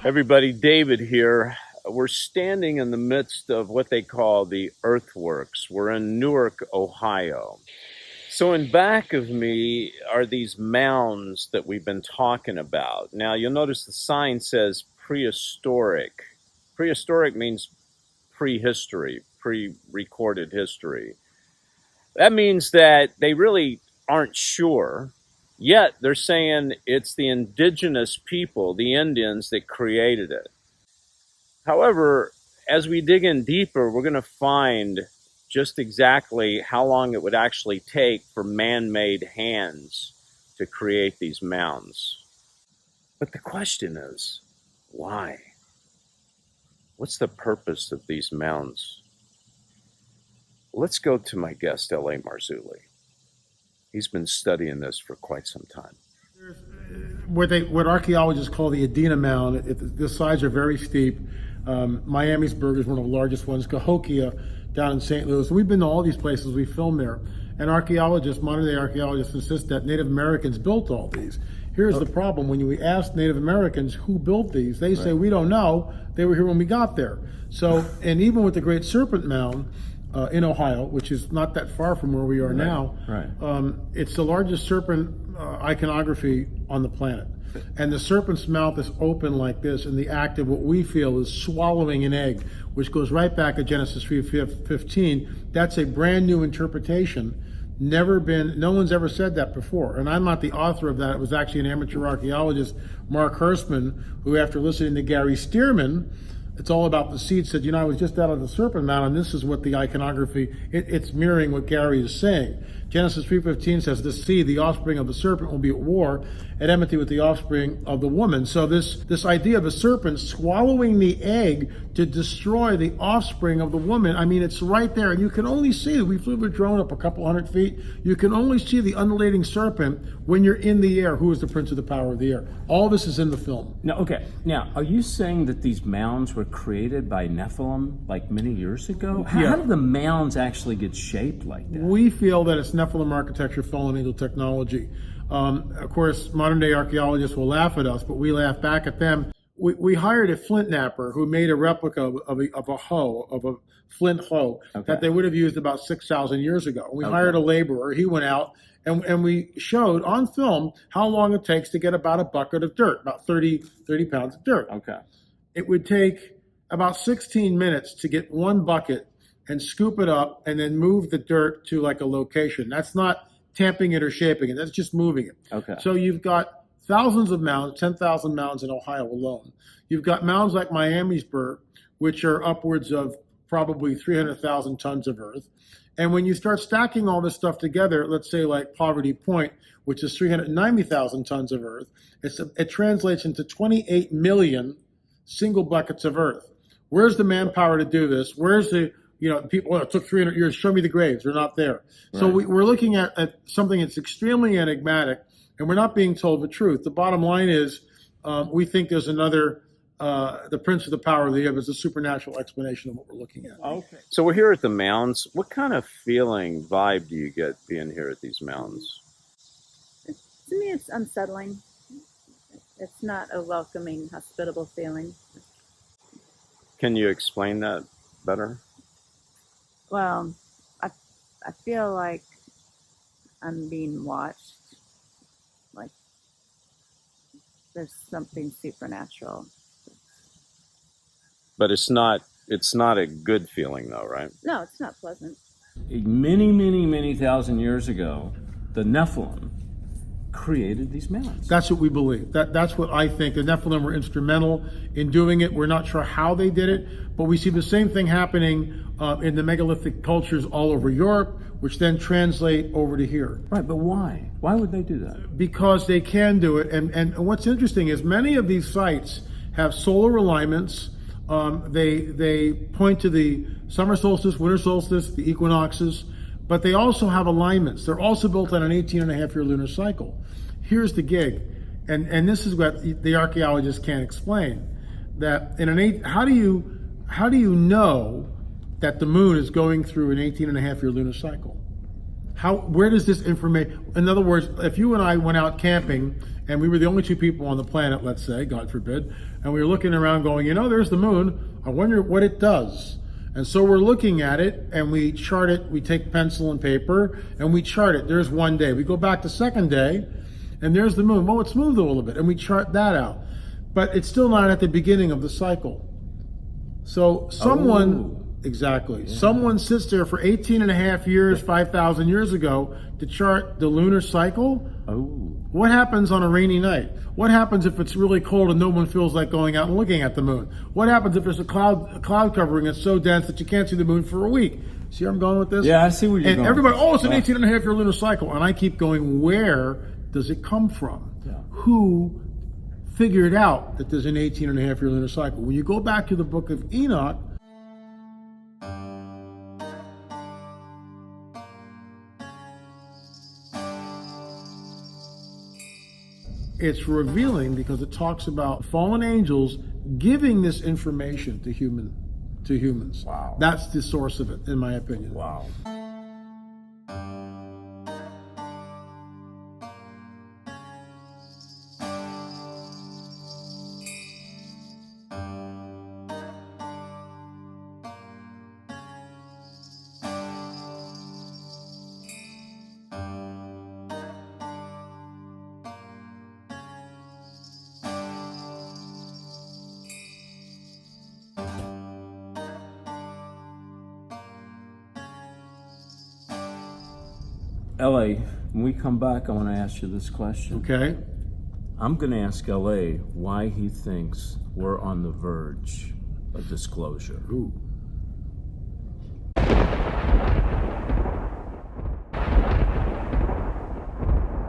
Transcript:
Everybody, David here. We're standing in the midst of what they call the earthworks. We're in Newark, Ohio. So in back of me are these mounds that we've been talking about. Now you'll notice the sign says prehistoric. Prehistoric means prehistory, pre-recorded history. That means that they really aren't sure. Yet they're saying it's the indigenous people, the Indians, that created it. However, as we dig in deeper, we're going to find just exactly how long it would actually take for man-made hands to create these mounds. But the question is, why? What's the purpose of these mounds? Let's go to my guest, L.A. Marzulli. He's been studying this for quite some time. What archaeologists call the Edina Mound, the sides are very steep. Miamisburg is one of the largest ones. Cahokia down in St. Louis. We've been to all these places. We filmed there. And archaeologists, modern day archaeologists, insist that Native Americans built all these. Here's the problem. When we ask Native Americans who built these, they say, we don't know. They were here when we got there. So, and even with the Great Serpent Mound, in Ohio, which is not that far from where we are now. It's the largest serpent iconography on the planet. And the serpent's mouth is open like this in the act of what we feel is swallowing an egg, which goes right back to Genesis 3:15. That's a brand new interpretation. No one's ever said that before. And I'm not the author of that. It was actually an amateur archaeologist, Mark Hirschman, who after listening to Gary Stearman, it's all about the seed, said, I was just out of the Serpent Mound, and this is what the iconography, it's mirroring what Gary is saying. Genesis 3:15 says, the seed, the offspring of the serpent, will be at war, at enmity with the offspring of the woman. So this idea of a serpent swallowing the egg to destroy the offspring of the woman, I mean, it's right there. And you can only see, we flew a drone up a couple hundred feet, you can only see the undulating serpent when you're in the air. Who is the prince of the power of the air? All this is in the film. Now, are you saying that these mounds were created by Nephilim like many years ago? How did the mounds actually get shaped like that? We feel that it's Nephilim architecture, fallen angel technology. Of course, modern day archaeologists will laugh at us, but we laugh back at them. We hired a flint knapper who made a replica of a flint hoe that they would have used about 6,000 years ago. We hired a laborer. He went out and we showed on film how long it takes to get about a bucket of dirt, about 30 pounds of dirt. It would take about 16 minutes to get one bucket and scoop it up and then move the dirt to like a location. That's not tamping it or shaping it. That's just moving it. So you've got thousands of mounds, 10,000 mounds in Ohio alone. You've got mounds like Miamisburg, which are upwards of probably 300,000 tons of earth. And when you start stacking all this stuff together, let's say like Poverty Point, which is 390,000 tons of earth, it translates into 28 million single buckets of earth. Where's the manpower to do this? Where's the people, it took 300 years, show me the graves, they're not there. So we're looking at something that's extremely enigmatic, and we're not being told the truth. The bottom line is, we think there's another, the prince of the power of the air, is a supernatural explanation of what we're looking at. So we're here at the mounds. What kind of vibe do you get being here at these mounds? To me, it's unsettling. It's not a welcoming, hospitable feeling. Can you explain that better? Well, I feel like I'm being watched, like there's something supernatural. But it's not a good feeling though, right? No, it's not pleasant. Many thousand years ago, the Nephilim created these mounds. That's what we believe. That's what I think. The Nephilim were instrumental in doing it. We're not sure how they did it, but we see the same thing happening in the megalithic cultures all over Europe, which then translate over to here. Right, but why? Why would they do that? Because they can do it. And what's interesting is many of these sites have solar alignments. They point to the summer solstice, winter solstice, the equinoxes, but they also have alignments. They're also built on an 18-and-a-half-year lunar cycle. Here's the gig, and this is what the archaeologists can't explain. That how do you know that the moon is going through an 18-and-a-half-year lunar cycle? Where does this information, in other words, if you and I went out camping and we were the only two people on the planet, let's say, God forbid, and we were looking around going, there's the moon, I wonder what it does. And so we're looking at it and we chart it, we take pencil and paper and we chart it. There's one day. We go back to second day and there's the moon. Well, it's moved a little bit and we chart that out. But it's still not at the beginning of the cycle. So someone sits there for 18 and a half years, 5,000 years ago to chart the lunar cycle. What happens on a rainy night? What happens if it's really cold and no one feels like going out and looking at the moon? What happens if there's a cloud covering that's so dense that you can't see the moon for a week? See where I'm going with this? Yeah, I see where you're and going. Everybody, it's an 18 and a half year lunar cycle. And I keep going, where does it come from? Yeah. Who figured out that there's an 18 and a half year lunar cycle? When you go back to the book of Enoch, it's revealing because it talks about fallen angels giving this information to humans. Wow. That's the source of it, in my opinion. Wow. L.A., when we come back, I want to ask you this question. Okay. I'm going to ask L.A. why he thinks we're on the verge of disclosure. Ooh.